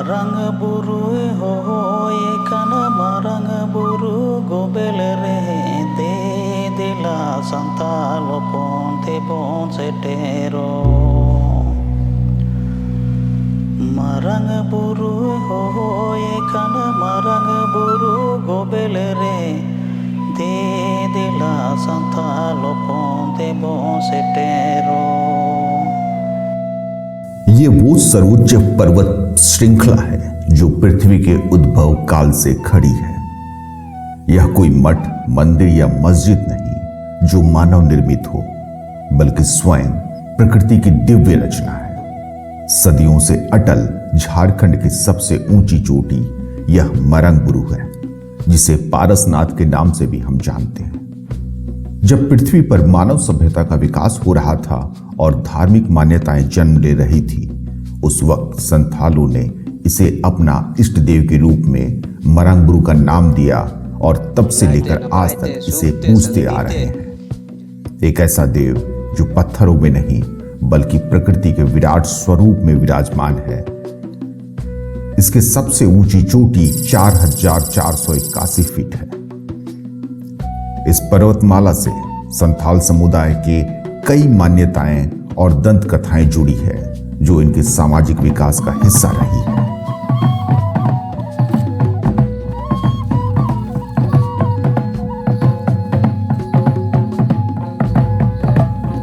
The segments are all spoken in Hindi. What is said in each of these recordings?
Marang buru hoye kana marang buru gobel re de dila santalo ponte bon setero. Marang buru hoye kana marang buru gobel re de dila santalo ponte bon setero. ये वो सर्वोच्च पर्वत श्रृंखला है जो पृथ्वी के उद्भव काल से खड़ी है। यह कोई मठ, मंदिर या मस्जिद नहीं जो मानव निर्मित हो, बल्कि स्वयं प्रकृति की दिव्य रचना है। सदियों से अटल झारखंड की सबसे ऊंची चोटी यह मरंग बुरु है, जिसे पारसनाथ के नाम से भी हम जानते हैं। जब पृथ्वी पर मानव सभ्यता का विकास हो रहा था और धार्मिक मान्यताएं जन्म ले रही थी, उस वक्त संथालों ने इसे अपना इष्ट देव के रूप में मरंग बुरु का नाम दिया और तब से लेकर आज तक इसे पूजते आ रहे हैं। एक ऐसा देव जो पत्थरों में नहीं बल्कि प्रकृति के विराट स्वरूप में विराजमान है। इसके सबसे ऊंची चोटी 4481 फीट है। इस पर्वतमाला से संथाल समुदाय के कई मान्यताएं और दंत कथाएं जुड़ी है, जो इनके सामाजिक विकास का हिस्सा रही है।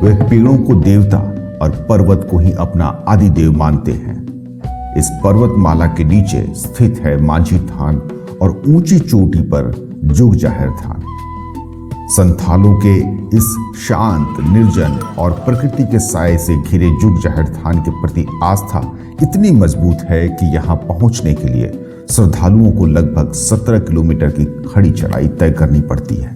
वे पेड़ों को देवता और पर्वत को ही अपना आदि देव मानते हैं। इस पर्वतमाला के नीचे स्थित है मांझी थान और ऊंची चोटी पर जुग जाहिर थान। संथालों के इस शांत, निर्जन और प्रकृति के साए से घिरे जुग जाहिर थान के प्रति आस्था इतनी मजबूत है कि यहां पहुंचने के लिए श्रद्धालुओं को लगभग 17 किलोमीटर की खड़ी चढ़ाई तय करनी पड़ती है।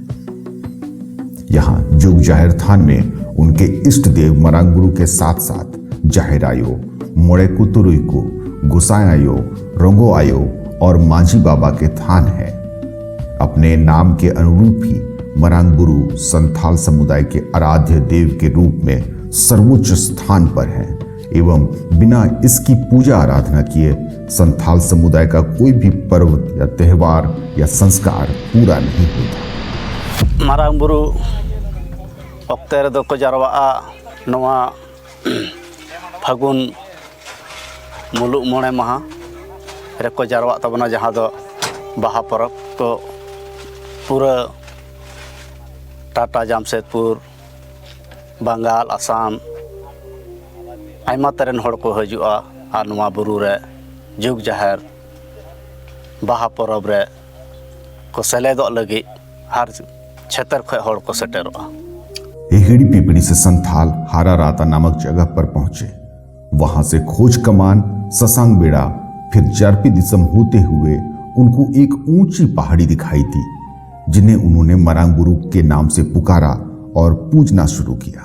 यहां जुग जाहिर थान में उनके इष्ट देव मरंग बुरु के साथ साथ जाहिरायो, मोड़े कुतुरुइको, गुसायायो, रोंगो आयो और मांझी बाबा के थान है। अपने नाम के अनुरूप ही मरंग बुरु संथाल समुदाय के आराध्य देव के रूप में सर्वोच्च स्थान पर है एवं बिना इसकी पूजा आराधना किए संथाल समुदाय का कोई भी पर्व या त्योहार या संस्कार पूरा नहीं होता। मरंग बुरु ऑक्टे रे दो को जारवा नवा फागुन मुलुक मोणे माहा रे को जारवा तबना जहां दो बाहा पर्व तो पूरा टाटा, जामशेदपुर, बंगाल, आसाम आयमा तरन हड़ को हजुआ आर नवा बुरु रे जुग जाहिर बाहा पर्व रे को सेलेदो लगी हर क्षेत्र खय हड़ को सेटेरोआ। एहिड़ी पिपड़ी से संथाल हारा राता नामक जगह पर पहुंचे। वहां से खोज कमान, ससांग बेड़ा, फिर जारपी दिसम होते हुए उनको एक ऊंची पहाड़ी दिखाई दी, जिन्हें उन्होंने मरंग बुरु के नाम से पुकारा और पूजना शुरू किया।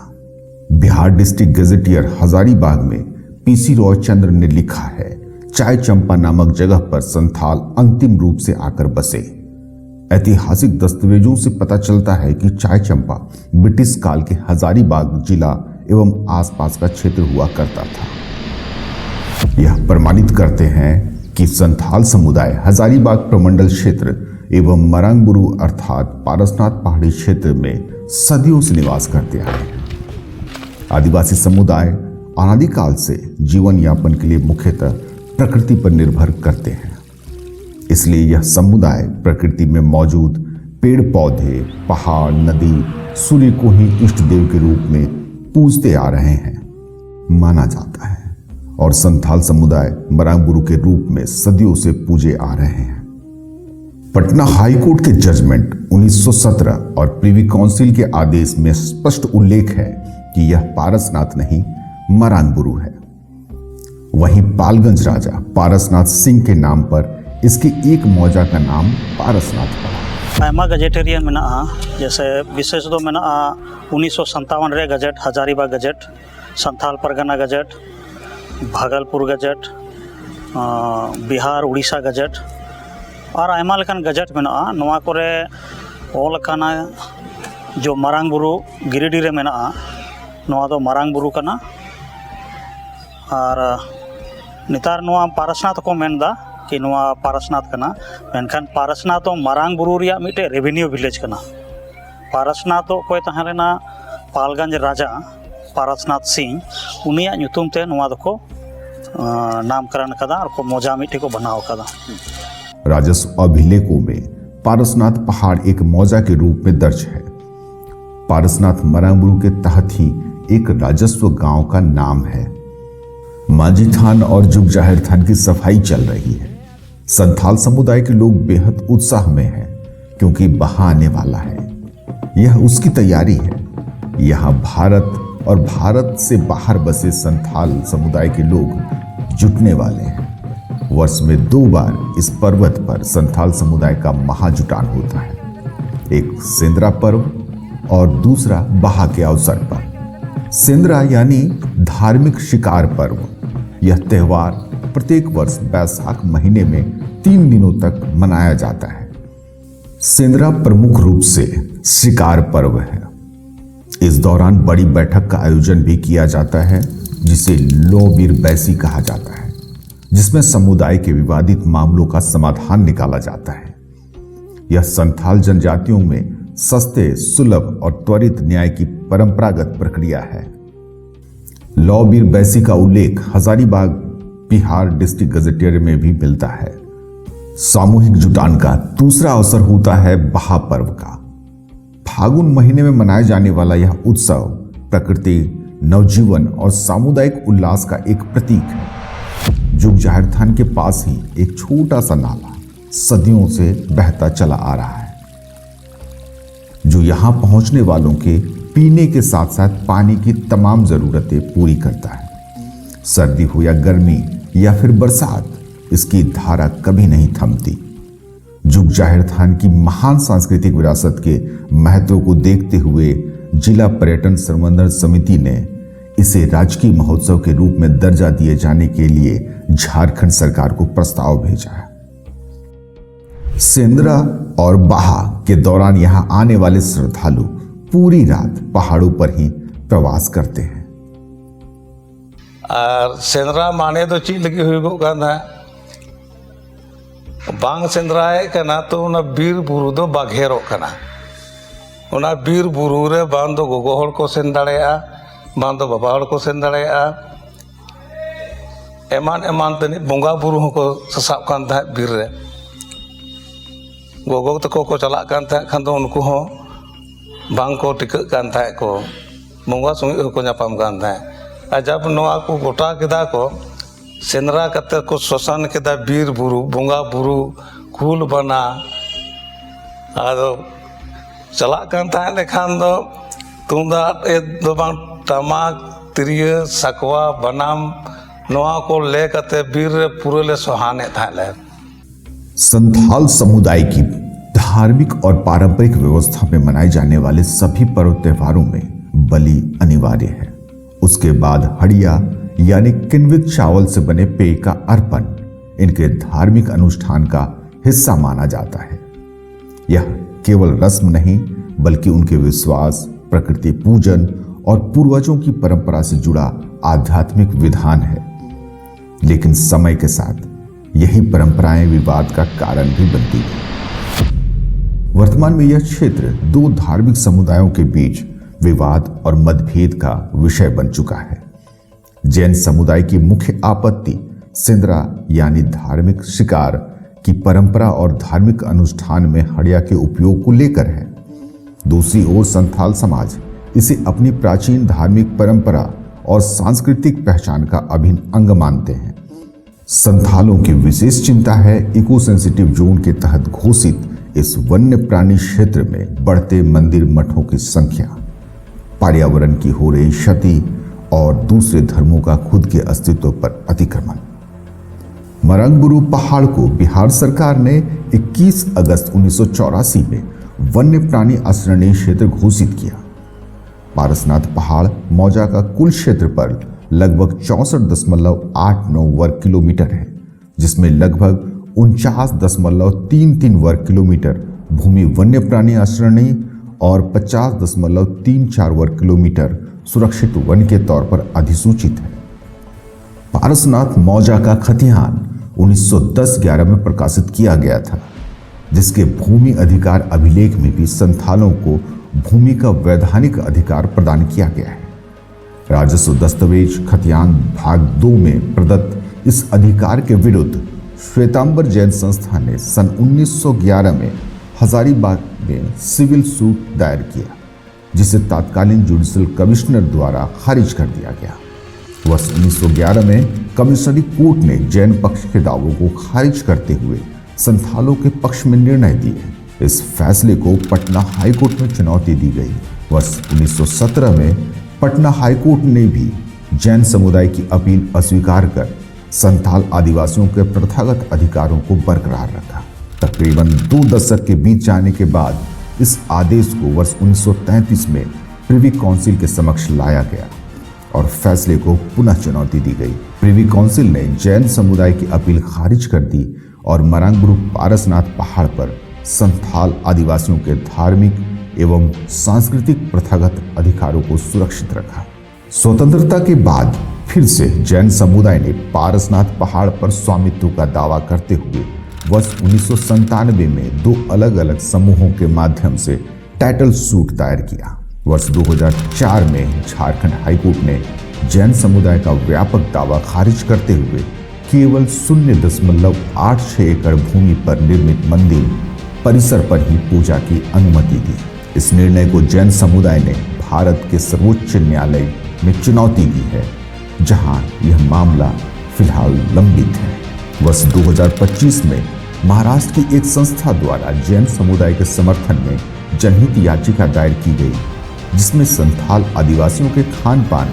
बिहार डिस्ट्रिक्ट गजेटियर हजारीबाग में पीसी रॉय चंद्र ने लिखा है, चाय चंपा नामक जगह पर संथाल अंतिम रूप से आकर बसे। ऐतिहासिक दस्तावेजों से पता चलता है कि चाय चंपा ब्रिटिश काल के हजारीबाग जिला एवं आसपास का क्षेत्र हुआ करता था। यह प्रमाणित करते हैं कि संथाल समुदाय हजारीबाग प्रमंडल क्षेत्र एवं मरंग बुरु अर्थात पारसनाथ पहाड़ी क्षेत्र में सदियों से निवास करते आए हैं। आदिवासी समुदाय अनादिकाल से जीवन यापन के लिए मुख्यतः प्रकृति पर निर्भर करते हैं। इसलिए यह समुदाय प्रकृति में मौजूद पेड़ पौधे, पहाड़, नदी, सूर्य को ही इष्ट देव के रूप में पूजते आ रहे हैं माना जाता है और संथाल समुदाय मरंग बुरु के रूप में सदियों से पूजे आ रहे हैं। पटना हाई कोर्ट के जजमेंट 1917 और प्रिवी काउंसिल के आदेश में स्पष्ट उल्लेख है कि यह पारसनाथ नहीं मरंग बुरु है। वहीं पालगंज राजा पारसनाथ सिंह के नाम पर इसके एक मौजा का नाम पारसनाथ पड़ा। आयमा गजेटेरियन मेना, जैसे विशेष दो मेना 1957 रे gazette, Hazaribagh gazette, Santhal Pargana gazette, Bhagalpur gazette, Bihar Orissa gazette और आयमा लेकान गजेट मेना। नवा कोरे ऑल काना जो मरंग बुरु गिरिडीह रे मेना, नवा दो मरंग बुरु कना और नितार नोआ पारसनाथ को मेनदा कि नोआ पारसनाथ कना मेनखान पारसनाथ तो मारांग बुरु रिया मिटे रेवेन्यू विलेज कना। पारसनाथ तो कोई तहलेना पालगंज राजा पारसनाथ सिंह उनिया ᱧᱩᱛᱩᱢ ते नोआ दको नामकरण कदा और को मोजा मिटे को बनाव कदा। राजस्व अभिलेखों में पारसनाथ पहाड़ एक मौजा के रूप में दर्ज है। पारसनाथ मरांगबुरु के तहत ही एक राजस्व गांव का नाम है। मांझी थान और जुग जाहिर थान की सफाई चल रही है। संथाल समुदाय के लोग बेहद उत्साह में हैं क्योंकि बहा आने वाला है। यह उसकी तैयारी है। यहाँ भारत और भारत से बाहर बसे संथाल समुदाय के लोग जुटने वाले हैं। वर्ष में 2 बार इस पर्वत पर संथाल समुदाय का महाजुटान होता है, एक सेंद्रा पर्व और दूसरा बहा के अवसर पर। सेंद्रा यानी धार्मिक शिकार पर्व। यह त्योहार प्रत्येक वर्ष बैसाख महीने में 3 दिनों तक मनाया जाता है। सेंद्रा प्रमुख रूप से शिकार पर्व है। इस दौरान बड़ी बैठक का आयोजन भी किया जाता है जिसे लौबीर बैसी कहा जाता है, जिसमें समुदाय के विवादित मामलों का समाधान निकाला जाता है। यह संथाल जनजातियों में सस्ते, सुलभ और त्वरित न्याय की परंपरागत प्रक्रिया है। लौबीर बैसी का उल्लेख हजारीबाग बिहार डिस्ट्रिक्ट गजेटियर में भी मिलता है। सामूहिक जुटान का दूसरा अवसर होता है बहा पर्व का। फागुन महीने में मनाया जाने वाला यह उत्सव प्रकृति, नवजीवन और सामुदायिक उल्लास का एक प्रतीक है। जुग जाहिर थान के पास ही एक छोटा सा नाला सदियों से बहता चला आ रहा है, जो यहां पहुंचने वालों के पीने के साथ साथ पानी की तमाम जरूरतें पूरी करता है। सर्दी हो या गर्मी या फिर बरसात, इसकी धारा कभी नहीं थमती। जुग जाहिर थान की महान सांस्कृतिक विरासत के महत्व को देखते हुए जिला पर्यटन संवर्धन समिति ने इसे राजकीय महोत्सव के रूप में दर्जा दिए जाने के लिए झारखंड सरकार को प्रस्ताव भेजा है। सेंद्रा और बाहा के दौरान यहां आने वाले श्रद्धालु पूरी रात पहाड़ों पर ही प्रवास करते हैं। और सेंद्रा माने तो चीज लगी हुई बांग सेंद्राए कना तो उना बीर बुरु दो बाघेरो कना। उना बीर बुरु रे बांग दो गोगो हड़ को सेन दाड़ेया, बांग दो बाबा हड़ को सेन दाड़ेया। एमान एमान तनी बोंगा बुरु को ससाब कान था बीर रे। गोगो तको को चला कान था खान तो उनको हो बांग को टिक कान था को बोंगा सुंगी को न्यापाम कान था। जब नोआ को गोटा केदा को सेंद्रा कते को श्वसन केदा बीर बुरु बोंगा बुरु कुल बना आदो चला कान था लेखान दो तुंदा ए दो बांग टमाक तिरिय सकवा बनाम नोआ को ले कते बीर पूरे ले सुहाने था ले। संथाल समुदाय की धार्मिक और पारंपरिक व्यवस्था में मनाए जाने वाले सभी पर्व त्योहारों में बलि अनिवार्य है। उसके बाद हड़िया यानी किण्वित चावल से बने पेय का अर्पण इनके धार्मिक अनुष्ठान का हिस्सा माना जाता है। यह केवल रस्म नहीं बल्कि उनके विश्वास, प्रकृति पूजन और पूर्वजों की परंपरा से जुड़ा आध्यात्मिक विधान है। लेकिन समय के साथ यही परंपराएं विवाद का कारण भी बनती है। वर्तमान में यह क्षेत्र 2 धार्मिक समुदायों के बीच विवाद और मतभेद का विषय बन चुका है। जैन समुदाय की मुख्य आपत्ति सेंद्रा यानी धार्मिक शिकार की परंपरा और धार्मिक अनुष्ठान में हड़िया के उपयोग को लेकर है। दूसरी ओर संथाल समाज इसे अपनी प्राचीन धार्मिक परंपरा और सांस्कृतिक पहचान का अभिन्न अंग मानते हैं। संथालों की विशेष चिंता है इको सेंसिटिव जोन के तहत घोषित इस वन्य प्राणी क्षेत्र में बढ़ते मंदिर मठों की संख्या, पर्यावरण की हो रही क्षति और दूसरे धर्मों का खुद के अस्तित्व पर अतिक्रमण। मरांगबुरु पहाड़ को बिहार सरकार ने 21 अगस्त 1984 में वन्य प्राणी आश्रयणी क्षेत्र घोषित किया। पारसनाथ पहाड़ मौजा का कुल क्षेत्र पर लगभग 64.89 वर्ग किलोमीटर है, जिसमें लगभग 49.33 वर्ग किलोमीटर भूमि वन्य प्राणी आश्रयणी और 50.34 वर्ग किलोमीटर सुरक्षित वन के तौर पर अधिसूचित है। पारसनाथ मौजा का खतियान 1910-11 में प्रकाशित किया गया था, जिसके भूमि अधिकार अभिलेख में भी संथालों को भूमि का वैधानिक अधिकार प्रदान किया गया है। राजस्व दस्तावेज खतियान भाग 2 में प्रदत्त इस अधिकार के विरुद्ध श्वेतांबर जैन संस्था ने सन 1911 में हजारीबाग में सिविल सूट दायर किया, जिसे तत्कालीन जुडिशियल कमिश्नर द्वारा खारिज कर दिया गया। वर्ष 1911 में कमिश्नरी कोर्ट ने जैन पक्ष के दावों को खारिज करते हुए संथालों के पक्ष में निर्णय दिए। इस फैसले को पटना हाईकोर्ट में चुनौती दी गई। वर्ष 1917 में पटना हाईकोर्ट ने भी जैन समुदाय की अपील अस्वीकार कर संथाल आदिवासियों के प्रथागत अधिकारों को बरकरार रखा। तकरीबन 2 दशक के बीत जाने के बाद इस आदेश को वर्ष 1933 में प्रिवी काउंसिल के समक्ष लाया गया और फैसले को पुनः चुनौती दी गई। प्रिवी काउंसिल ने जैन समुदाय की अपील खारिज कर दी और मरांगबुरु पारसनाथ पहाड़ पर संथाल आदिवासियों के धार्मिक एवं सांस्कृतिक प्रथागत अधिकारों को सुरक्षित रखा। स्वतंत्रता के बाद फिर से जैन समुदाय ने पारसनाथ पहाड़ पर स्वामित्व का दावा करते हुए वर्ष 1997 में 2 अलग अलग समूहों के माध्यम से टाइटल सूट दायर किया। वर्ष 2004 में झारखंड हाईकोर्ट ने जैन समुदाय का व्यापक दावा खारिज करते हुए केवल 0.86 एकड़ भूमि पर निर्मित मंदिर परिसर पर ही पूजा की अनुमति दी। इस निर्णय को जैन समुदाय ने भारत के सर्वोच्च न्यायालय में चुनौती दी है, जहां यह मामला फिलहाल लंबित है। वर्ष 2025 में महाराष्ट्र की एक संस्था द्वारा जैन समुदाय के समर्थन में जनहित याचिका दायर की गई, जिसमें संथाल आदिवासियों के खान पान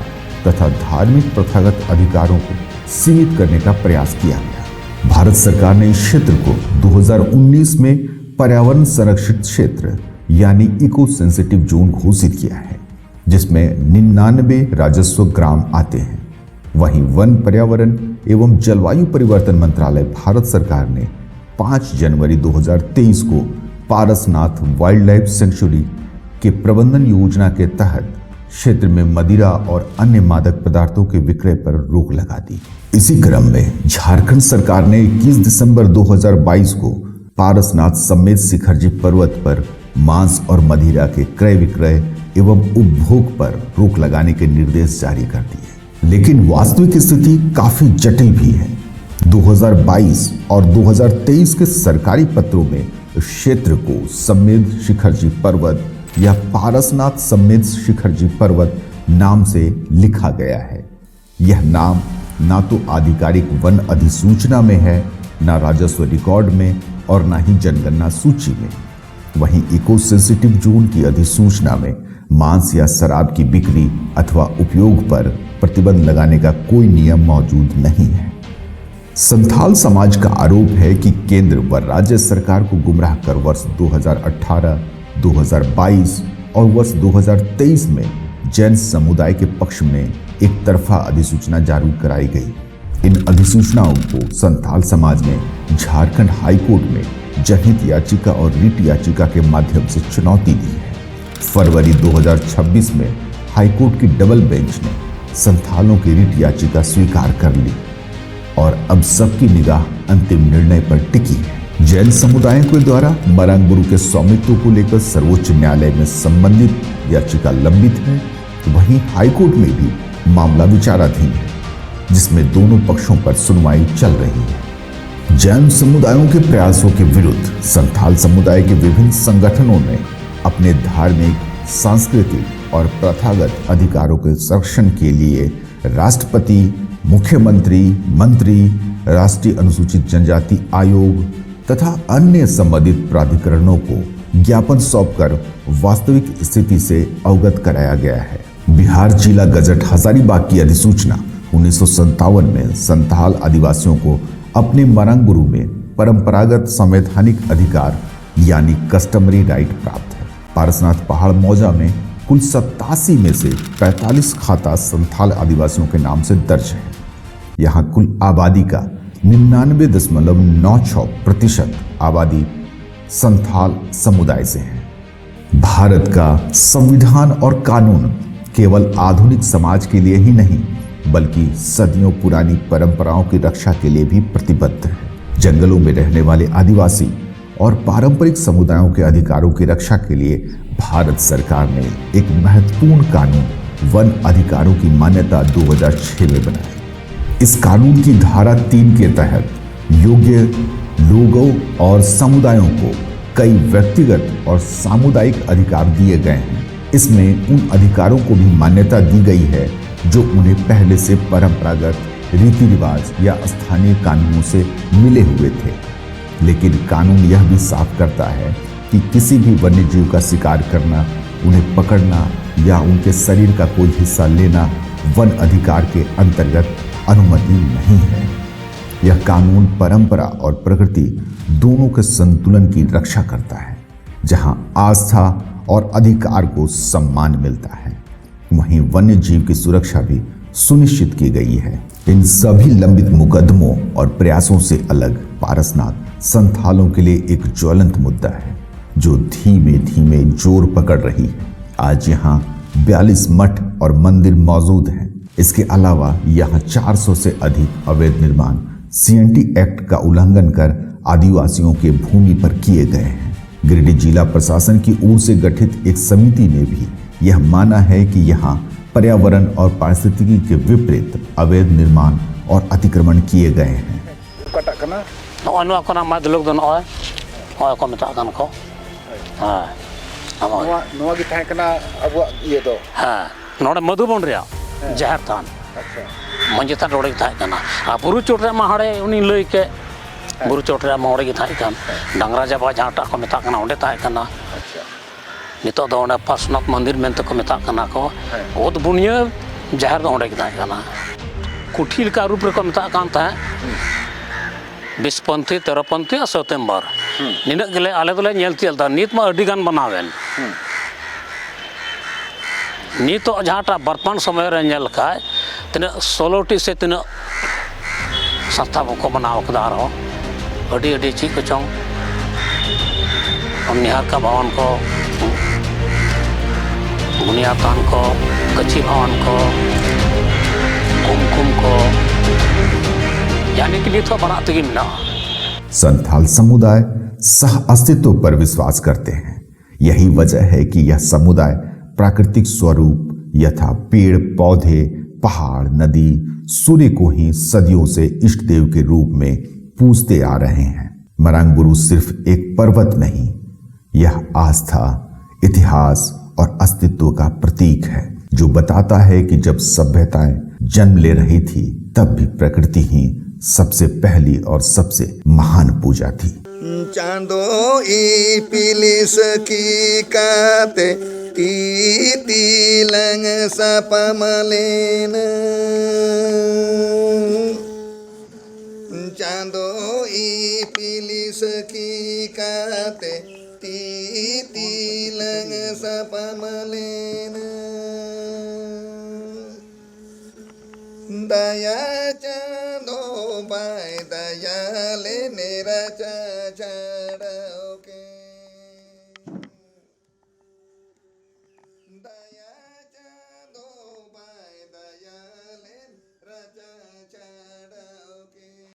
तथा धार्मिक प्रथागत अधिकारों को सीमित करने का प्रयास किया गया। भारत सरकार ने इस क्षेत्र को 2019 में पर्यावरण संरक्षित क्षेत्र यानी इको सेंसिटिव जोन घोषित किया है, जिसमें 99 राजस्व ग्राम आते हैं। वहीं वन, पर्यावरण एवं जलवायु परिवर्तन मंत्रालय भारत सरकार ने 5 जनवरी 2023 को पारसनाथ वाइल्ड लाइफ सेंचुरी के प्रबंधन योजना के तहत क्षेत्र में मदिरा और अन्य मादक पदार्थों के विक्रय पर रोक लगा दी। इसी क्रम में झारखंड सरकार ने 21 दिसंबर 2022 को पारसनाथ समेत शिखरजी पर्वत पर मांस और मदिरा के क्रय विक्रय एवं उपभोग पर रोक लगाने के निर्देश जारी कर दिए। लेकिन वास्तविक स्थिति काफी जटिल भी है। 2022 और 2023 के सरकारी पत्रों में इस क्षेत्र को समेत शिखरजी पर्वत या पारसनाथ समेत शिखरजी पर्वत नाम से लिखा गया है। यह नाम ना तो आधिकारिक वन अधिसूचना में है, ना राजस्व रिकॉर्ड में और ना ही जनगणना सूची में। वहीं इको सेंसिटिव जोन की अधिसूचना में मांस या शराब की बिक्री अथवा उपयोग पर प्रतिबंध लगाने का कोई नियम मौजूद नहीं है। संथाल समाज का आरोप है कि केंद्र व राज्य सरकार को गुमराह कर वर्ष 2018, 2022 और वर्ष 2023 में जैन समुदाय के पक्ष में एक तरफा अधिसूचना जारी कराई गई। इन अधिसूचनाओं को संथाल समाज ने झारखंड हाईकोर्ट में जनहित याचिका और रिट याचिका के माध्यम से चुनौती दी है। फरवरी 2026 में हाईकोर्ट की डबल बेंच ने संथालों की रिट याचिका स्वीकार कर ली और अब सबकी निगाह अंतिम निर्णय पर टिकी है। जैन समुदाय के द्वारा मरांगबुरु के स्वामित्व को लेकर सर्वोच्च न्यायालय में संबंधित याचिका लंबित है। वहीं हाईकोर्ट में भी मामला विचाराधीन है, जिसमें दोनों पक्षों पर सुनवाई चल रही है। जैन समुदायों के प्रयासों के विरुद्ध संथाल समुदाय के विभिन्न संगठनों ने अपने धार्मिक, सांस्कृतिक और प्रथागत अधिकारों के संरक्षण के लिए राष्ट्रपति, मुख्यमंत्री, मंत्री, राष्ट्रीय अनुसूचित जनजाति आयोग तथा अन्य संबंधित प्राधिकरणों को ज्ञापन सौंपकर वास्तविक स्थिति से अवगत कराया गया है। बिहार जिला गजट हजारीबाग की अधिसूचना 1957 में संथाल आदिवासियों को अपने मरांगबुरु में परंपरागत संवैधानिक अधिकार यानी कस्टमरी राइट प्राप्त है। पारसनाथ पहाड़ मौजा में कुल 87 में से 45 खाता संथाल आदिवासियों के नाम से दर्ज है। यहाँ कुल आबादी का 99.96% आबादी संथाल समुदाय से है। भारत का संविधान और कानून केवल आधुनिक समाज के लिए ही नहीं बल्कि सदियों पुरानी परंपराओं की रक्षा के लिए भी प्रतिबद्ध है। जंगलों में रहने वाले आदिवासी और पारंपरिक समुदायों के अधिकारों की रक्षा के लिए भारत सरकार ने एक महत्वपूर्ण कानून वन अधिकारों की मान्यता 2006 में बनाई। इस कानून की धारा 3 के तहत योग्य लोगों और समुदायों को कई व्यक्तिगत और सामुदायिक अधिकार दिए गए हैं। इसमें उन अधिकारों को भी मान्यता दी गई है जो उन्हें पहले से परंपरागत रीति रिवाज या स्थानीय कानूनों से मिले हुए थे। लेकिन कानून यह भी साफ करता है कि किसी भी वन्य जीव का शिकार करना, उन्हें पकड़ना या उनके शरीर का कोई हिस्सा लेना वन अधिकार के अंतर्गत अनुमति नहीं है। यह कानून परंपरा और प्रकृति दोनों के संतुलन की रक्षा करता है, जहां आस्था और अधिकार को सम्मान मिलता है, वहीं वन्य जीव की सुरक्षा भी सुनिश्चित की गई है। इन सभी लंबित मुकदमों और प्रयासों से अलग पारसनाथ संथालों के लिए एक ज्वलंत मुद्दा है जो धीमे धीमे जोर पकड़ रही है। आज यहाँ 42 मठ और मंदिर मौजूद हैं। इसके अलावा यहाँ 400 से अधिक अवैध निर्माण CNT एक्ट का उल्लंघन कर आदिवासियों के भूमि पर किए गए हैं। गिरिडीह जिला प्रशासन की ओर से गठित एक समिति ने भी यह माना है कि यहाँ पर्यावरण और पारिस्थितिकी के विपरीत अवैध निर्माण और अतिक्रमण किए गए हैं। मधुबन जहर थान मंजे थान रोड़े बुरु चोटे हाड़े उनी लई के बुरु चोटे मोड़े डांगरा जाबा जहाँटा को मेताना ओंडे ताहेकाना नितो दो ओंडे पार्श्वनाथ मंदिर मेनते को मेताना को ओद बुनिया जहर दो ओंडे ताहेकाना कुठी का रूप रे को मेताकान ताहे 20पंथी 13पंथी और सप्टेम्बर निना गेले आले दोले नेलतियलता नित मा अडी गान बनावेन नित जहाँटा वर्तमान समय रे नेल खाय तिना 16टी से तिना संस्था को बनाव कदा रहो अडी अडी ची को चों निहार का भवन को बुनियादान को कच्ची भवन को कुमकुम को यानी कि तो बड़ा तगिम ना। संथाल समुदाय सह अस्तित्व पर विश्वास करते हैं। यही वजह है कि यह समुदाय प्राकृतिक स्वरूप यथा पेड़ पौधे पहाड़ नदी सूर्य को ही सदियों से इष्ट देव के रूप में पूजते आ रहे हैं। मरांगबुरु सिर्फ एक पर्वत नहीं, यह आस्था इतिहास और अस्तित्व का प्रतीक है जो बताता है कि जब सभ्यताएं जन्म ले रही थी तब भी प्रकृति ही सबसे पहली और सबसे महान पूजा थी। चांदो ई पिलिस की काते ती लंग सपमलेन चांदो ई पिलिस की काते ती लंग सपमलेन दया चांदो बाय दया ले मेरा चाचा के